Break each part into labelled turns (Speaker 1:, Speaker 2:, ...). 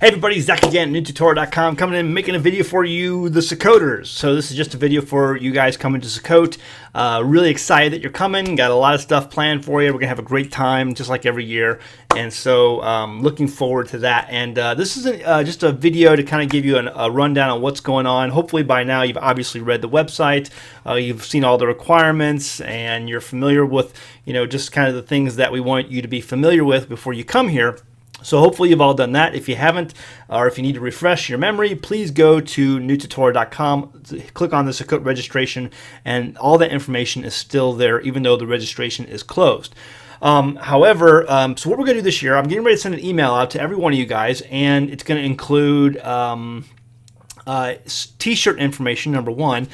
Speaker 1: Hey everybody, Zach again, newtutorial.com, coming in making a video for you, the Sukkoters. So this is just a video for you guys coming to Sukkot. Really excited that you're coming. Got a lot of stuff planned for you. We're going to have a great time, just like every year. And so looking forward to that. And this is just a video to kind of give you a rundown on what's going on. Hopefully by now you've obviously read the website. You've seen all the requirements and you're familiar with, just kind of the things that we want you to be familiar with before you come here. So hopefully you've all done that. If you haven't, or if you need to refresh your memory, please go to newtutorial.com, click on the Sukkot registration, and all that information is still there, even though the registration is closed. However, so what we're going to do this year, I'm getting ready to send an email out to every one of you guys, and it's going to include t-shirt information, number one.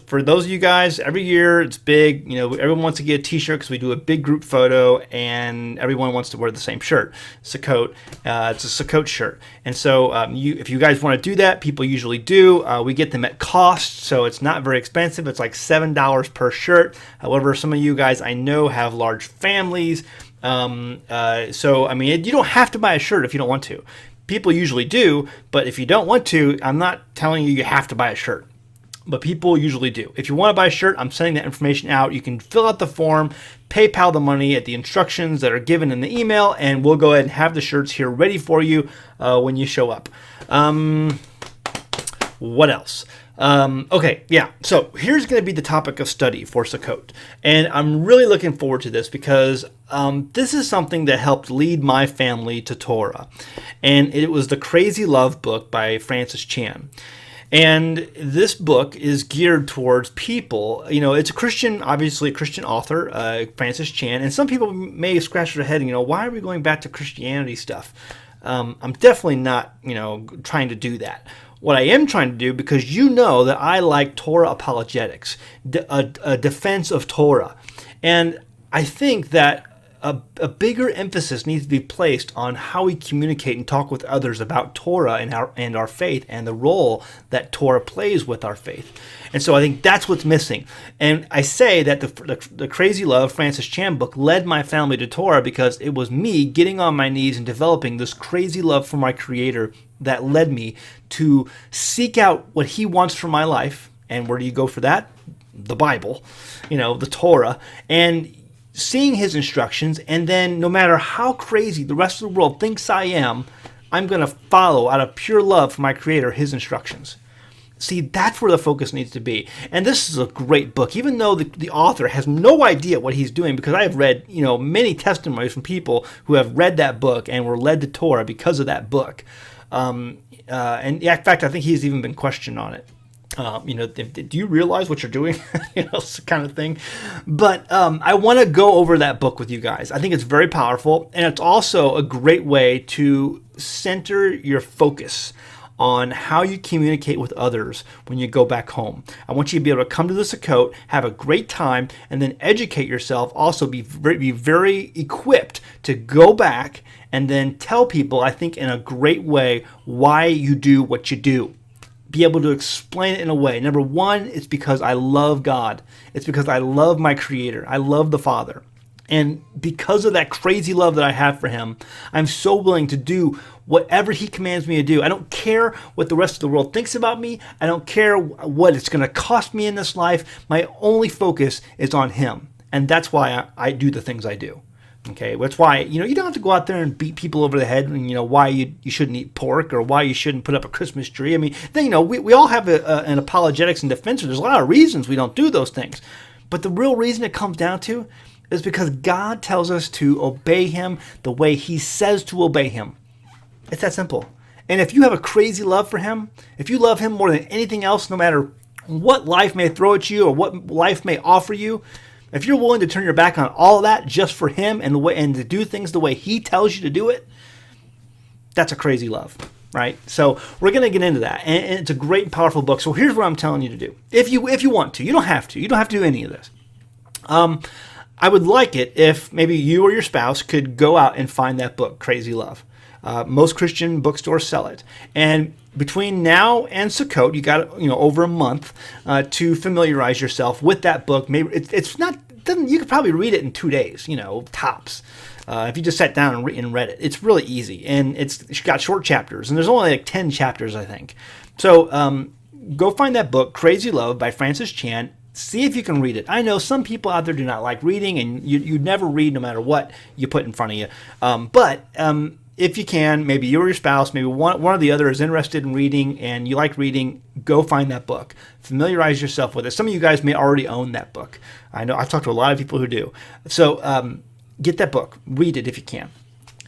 Speaker 1: For those of you guys, every year it's big, everyone wants to get a t-shirt because we do a big group photo and everyone wants to wear the same shirt. Sukkot, it's a Sukkot shirt. And so if you guys want to do that, people usually do. We get them at cost, so it's not very expensive. It's like $7 per shirt. However, some of you guys I know have large families. You don't have to buy a shirt if you don't want to. People usually do, but if you don't want to, I'm not telling you have to buy a shirt. But people usually do. If you want to buy a shirt, I'm sending that information out. You can fill out the form, PayPal the money at the instructions that are given in the email, and we'll go ahead and have the shirts here ready for you when you show up. What else? So here's going to be the topic of study for Sukkot. And I'm really looking forward to this because this is something that helped lead my family to Torah. And it was the Crazy Love book by Francis Chan. And this book is geared towards people, it's a Christian, obviously a Christian author, Francis Chan, and some people may scratch their head, why are we going back to Christianity stuff? I'm definitely not, trying to do that. What I am trying to do, because you know that I like Torah apologetics, a defense of Torah, and I think that a bigger emphasis needs to be placed on how we communicate and talk with others about Torah and our faith and the role that Torah plays with our faith. And so I think that's what's missing. And I say that the Crazy Love Francis Chan book led my family to Torah because it was me getting on my knees and developing this crazy love for my Creator that led me to seek out what He wants for my life. And where do you go for that? The Bible, the Torah. And seeing His instructions, and then no matter how crazy the rest of the world thinks I am, I'm going to follow out of pure love for my Creator His instructions. See, that's where the focus needs to be. And this is a great book, even though the author has no idea what he's doing, because I have read, many testimonies from people who have read that book and were led to Torah because of that book. And in fact, I think he's even been questioned on it. Do you realize what you're doing? Kind of thing. But I want to go over that book with you guys. I think it's very powerful, and it's also a great way to center your focus on how you communicate with others when you go back home. I want you to be able to come to the Sukkot, have a great time, and then educate yourself. Also be very equipped to go back and then tell people, I think in a great way, why you do what you do. Be able to explain it in a way. Number one, it's because I love God. It's because I love my Creator. I love the Father. And because of that crazy love that I have for Him, I'm so willing to do whatever He commands me to do. I don't care what the rest of the world thinks about me. I don't care what it's going to cost me in this life. My only focus is on Him. And that's why I do the things I do. Okay, that's why, you don't have to go out there and beat people over the head and, why you shouldn't eat pork or why you shouldn't put up a Christmas tree. I mean, then, we all have an apologetics and defense. There's a lot of reasons we don't do those things. But the real reason it comes down to is because God tells us to obey Him the way He says to obey Him. It's that simple. And if you have a crazy love for Him, if you love Him more than anything else, no matter what life may throw at you or what life may offer you, if you're willing to turn your back on all of that just for Him and to do things the way He tells you to do it, that's a crazy love, right? So we're going to get into that, and it's a great and powerful book. So here's what I'm telling you to do. If you want to, you don't have to. You don't have to do any of this. I would like it if maybe you or your spouse could go out and find that book, Crazy Love. Most Christian bookstores sell it, and between now and Sukkot, you got over a month to familiarize yourself with that book. Maybe it's not you could probably read it in 2 days, tops. If you just sat down and read it, it's really easy, and it's got short chapters, and there's only like 10 chapters, I think. So go find that book, Crazy Love by Francis Chan. See if you can read it. I know some people out there do not like reading, and you'd never read no matter what you put in front of you. But if you can, maybe you or your spouse, maybe one or the other is interested in reading and you like reading, go find that book. Familiarize yourself with it. Some of you guys may already own that book. I know I've talked to a lot of people who do. So get that book. Read it if you can.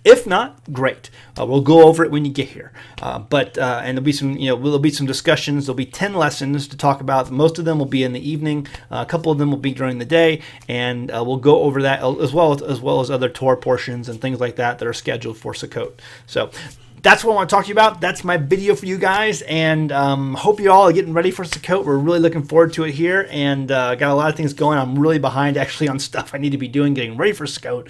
Speaker 1: If not, great. We'll go over it when you get here. And there'll be some discussions. There'll be 10 lessons to talk about. Most of them will be in the evening. A couple of them will be during the day, and we'll go over that as well as other Torah portions and things like that are scheduled for Sukkot. So that's what I want to talk to you about. That's my video for you guys, and hope you all are getting ready for Sukkot. We're really looking forward to it here, and got a lot of things going. I'm really behind actually on stuff I need to be doing, getting ready for Sukkot.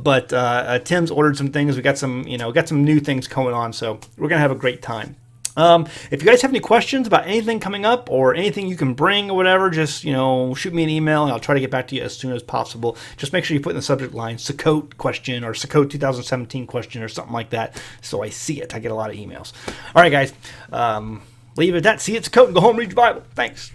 Speaker 1: But Tim's ordered some things. We got some new things going on, so we're gonna have a great time. If you guys have any questions about anything coming up or anything you can bring or whatever, just, shoot me an email and I'll try to get back to you as soon as possible. Just make sure you put in the subject line Sukkot question or Sukkot 2017 question or something like that so I see it. I get a lot of emails. All right, guys. Leave it at that. See you at Sukkot and go home and read your Bible. Thanks.